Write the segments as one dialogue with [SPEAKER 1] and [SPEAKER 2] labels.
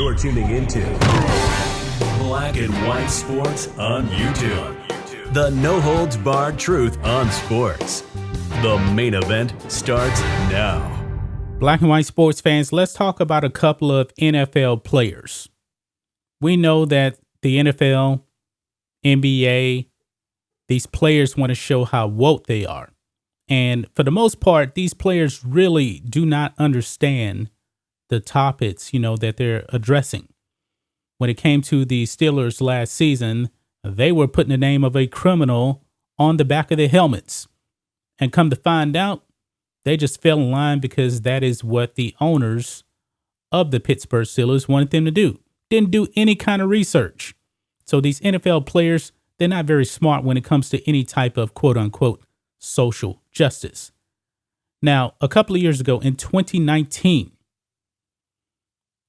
[SPEAKER 1] You're tuning into Black and White Sports on YouTube. The no-holds-barred truth on sports. The main event starts now.
[SPEAKER 2] Black and White sports fans, let's talk about a couple of NFL players. We know that the NFL, NBA, these players want to show how woke they are. And for the most part, these players really do not understand the topics, that they're addressing. When it came to the Steelers last season, they were putting the name of a criminal on the back of their helmets. And come to find out, they just fell in line because that is what the owners of the Pittsburgh Steelers wanted them to do. Didn't do any kind of research. So these NFL players, they're not very smart when it comes to any type of quote unquote social justice. Now, a couple of years ago in 2019,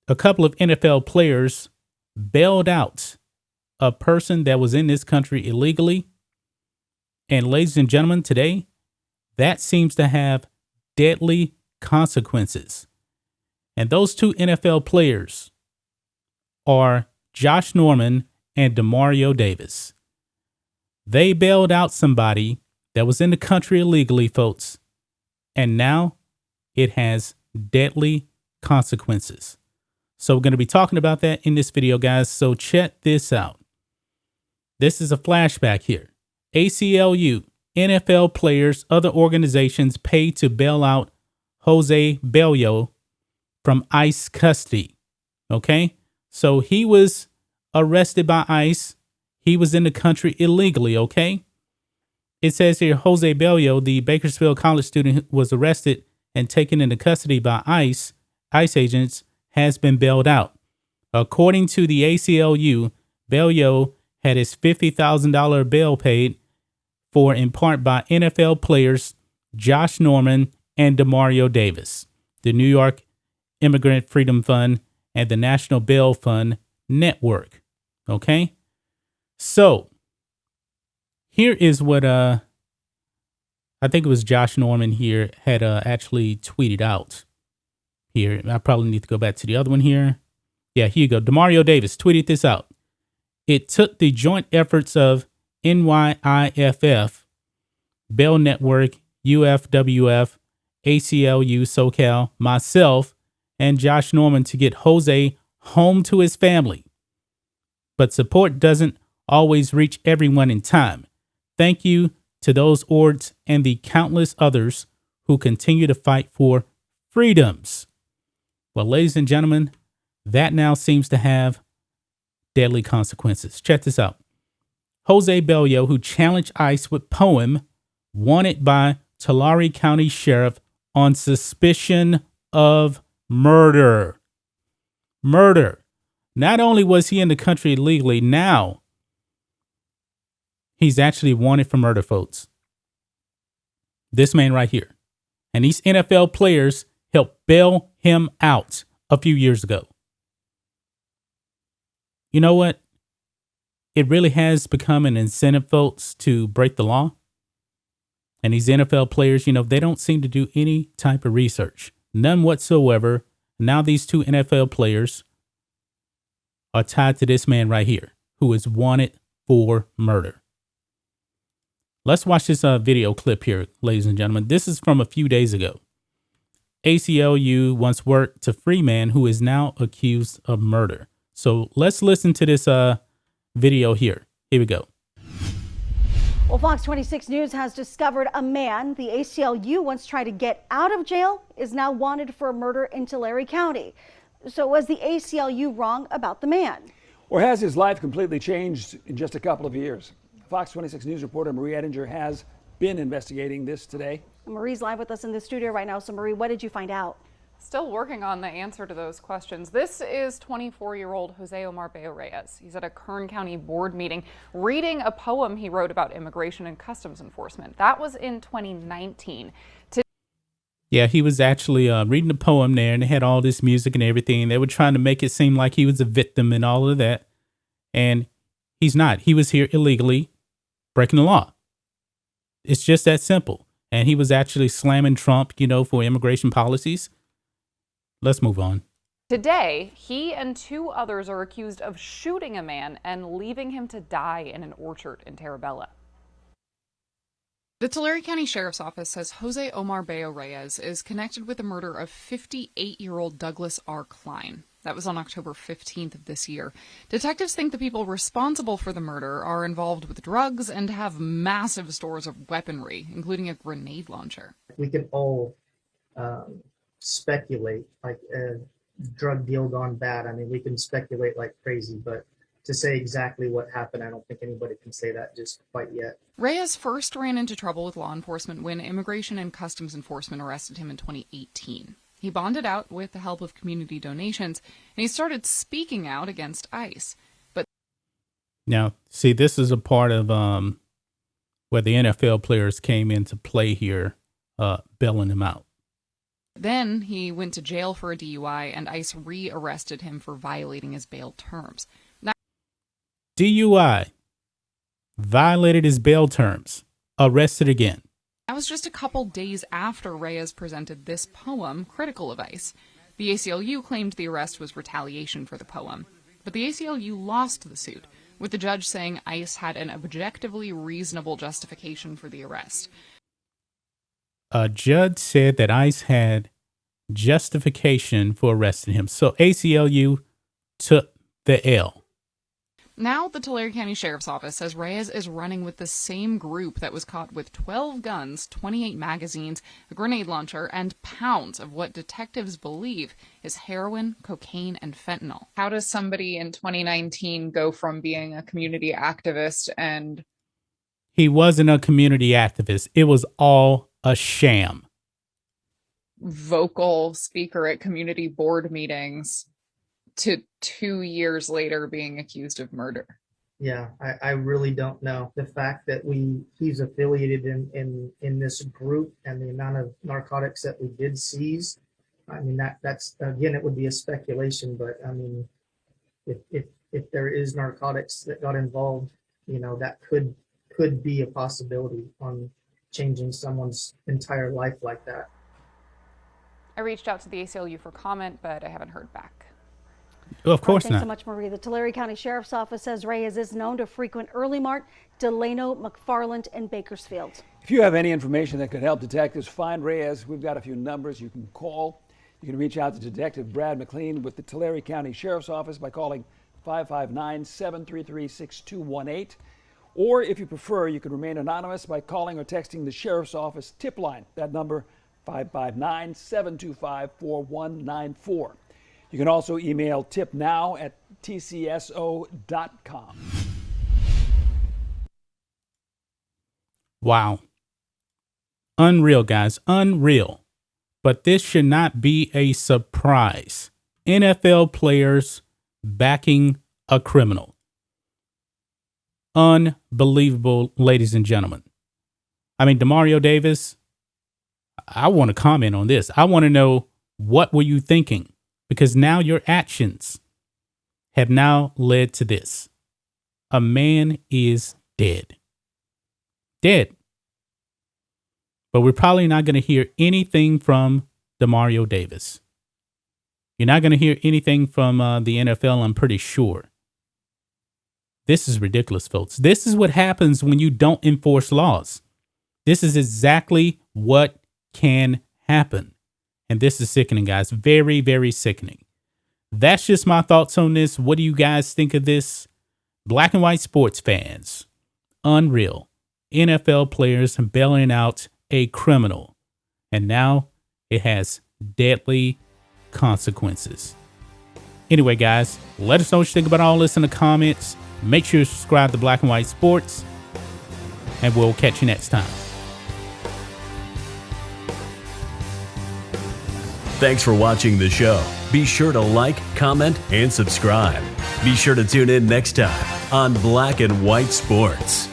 [SPEAKER 2] a couple of NFL players bailed out a person that was in this country illegally. And ladies and gentlemen, today, that seems to have deadly consequences. And those two NFL players are Josh Norman and Demario Davis. They bailed out somebody that was in the country illegally, folks. And now it has deadly consequences. So we're going to be talking about that in this video, guys. So check this out. This is a flashback here. ACLU, NFL players, other organizations paid to bail out Jose Bello from ICE custody. Okay? So he was arrested by ICE. He was in the country illegally, okay? It says here, Jose Bello, the Bakersfield College student, was arrested and taken into custody by ICE agents, has been bailed out. According to the ACLU, Bello had his $50,000 bail paid for in part by NFL players Josh Norman and Demario Davis, the New York Immigrant Freedom Fund, and the National Bail Fund Network. Okay? So, here is what I think it was Josh Norman here had actually tweeted out. Here, I probably need to go back to the other one here. Yeah, here you go. Demario Davis tweeted this out. It took the joint efforts of NYIFF, Bail Network, UFWF, ACLU, SoCal, myself, and Josh Norman to get Jose home to his family. But support doesn't always reach everyone in time. Thank you to those orgs and the countless others who continue to fight for freedoms. Well, ladies and gentlemen, that now seems to have deadly consequences. Check this out. Jose Bello, who challenged ICE with poem, wanted by Tulare County Sheriff on suspicion of murder. Murder. Not only was he in the country illegally, now he's actually wanted for murder, folks. This man right here. And these NFL players helped bail him out a few years ago. You know what? It really has become an incentive, folks, to break the law. And these NFL players, they don't seem to do any type of research. None whatsoever. Now these two NFL players are tied to this man right here, who is wanted for murder. Let's watch this video clip here, ladies and gentlemen. This is from a few days ago. ACLU once worked to free man who is now accused of murder. So let's listen to this video here. Here we go.
[SPEAKER 3] Well, Fox 26 News has discovered a man the ACLU once tried to get out of jail is now wanted for a murder in Tulare County. So was the ACLU wrong about the man?
[SPEAKER 4] Or has his life completely changed in just a couple of years? Fox 26 News reporter Marie Ettinger has been investigating this today.
[SPEAKER 3] Marie's live with us in the studio right now. So Marie, what did you find out?
[SPEAKER 5] Still working on the answer to those questions. This is 24-year-old Jose Omar Bello Reyes. He's at a Kern County board meeting reading a poem he wrote about immigration and customs enforcement. That was in 2019.
[SPEAKER 2] Yeah, he was actually reading a poem there, and they had all this music and everything. They were trying to make it seem like he was a victim and all of that. And he's not. He was here illegally, breaking the law. It's just that simple. And he was actually slamming Trump, for immigration policies. Let's move on.
[SPEAKER 5] Today, he and 2 others are accused of shooting a man and leaving him to die in an orchard in Terabella. The Tulare County Sheriff's Office says Jose Omar Bello Reyes is connected with the murder of 58-year-old Douglas R. Klein. That was on October 15th of this year. Detectives think the people responsible for the murder are involved with drugs and have massive stores of weaponry, including a grenade launcher.
[SPEAKER 6] We can all speculate, like a drug deal gone bad. I mean, we can speculate like crazy, but to say exactly what happened, I don't think anybody can say that just quite yet.
[SPEAKER 5] Reyes first ran into trouble with law enforcement when Immigration and Customs Enforcement arrested him in 2018. He bonded out with the help of community donations, and he started speaking out against ICE. But
[SPEAKER 2] now, see, this is a part of where the NFL players came into play here, bailing him out.
[SPEAKER 5] Then he went to jail for a DUI, and ICE re-arrested him for violating his bail terms. Now,
[SPEAKER 2] DUI, violated his bail terms, arrested again.
[SPEAKER 5] that was just a couple days after Reyes presented this poem critical of ICE. The ACLU claimed the arrest was retaliation for the poem, but the ACLU lost the suit, with the judge saying ICE had an objectively reasonable justification for the arrest.
[SPEAKER 2] A judge said that ICE had justification for arresting him. So ACLU took the L.
[SPEAKER 5] Now, the Tulare County Sheriff's Office says Reyes is running with the same group that was caught with 12 guns, 28 magazines, a grenade launcher, and pounds of what detectives believe is heroin, cocaine, and fentanyl. How does somebody in 2019 go from being a community activist and...
[SPEAKER 2] He wasn't a community activist. It was all a sham.
[SPEAKER 5] vocal speaker at community board meetings to 2 years later being accused of murder?
[SPEAKER 6] Yeah, I really don't know. The fact that he's affiliated in this group and the amount of narcotics that we did seize, I mean, that's again, it would be a speculation, but I mean, if there is narcotics that got involved, you know, that could be a possibility on changing someone's entire life like that.
[SPEAKER 5] I reached out to the ACLU for comment, but I haven't heard back.
[SPEAKER 2] Of course
[SPEAKER 3] Thanks
[SPEAKER 2] not.
[SPEAKER 3] so much, Marie. The Tulare County Sheriff's Office says Reyes is known to frequent Early Mart, Delano, McFarland, and Bakersfield.
[SPEAKER 4] If you have any information that could help detectives find Reyes, we've got a few numbers you can call. You can reach out to Detective Brad McLean with the Tulare County Sheriff's Office by calling 559-733-6218. Or if you prefer, you can remain anonymous by calling or texting the Sheriff's Office tip line. That number, 559-725-4194. You can also email tipnow@tcso.com.
[SPEAKER 2] Wow. Unreal, guys. Unreal. But this should not be a surprise. NFL players backing a criminal. Unbelievable, ladies and gentlemen. I mean, Demario Davis, I want to comment on this. I want to know, what were you thinking? Because now your actions have now led to this. A man is dead. Dead. But we're probably not going to hear anything from Demario Davis. You're not going to hear anything from the NFL, I'm pretty sure. This is ridiculous, folks. This is what happens when you don't enforce laws. This is exactly what can happen. And this is sickening, guys. Very, very sickening. That's just my thoughts on this. What do you guys think of this? Black and white sports fans. Unreal. NFL players bailing out a criminal. And now it has deadly consequences. Anyway, guys, let us know what you think about all this in the comments. Make sure you subscribe to Black and White Sports. And we'll catch you next time.
[SPEAKER 1] Thanks for watching the show. Be sure to like, comment, and subscribe. Be sure to tune in next time on Black and White Sports.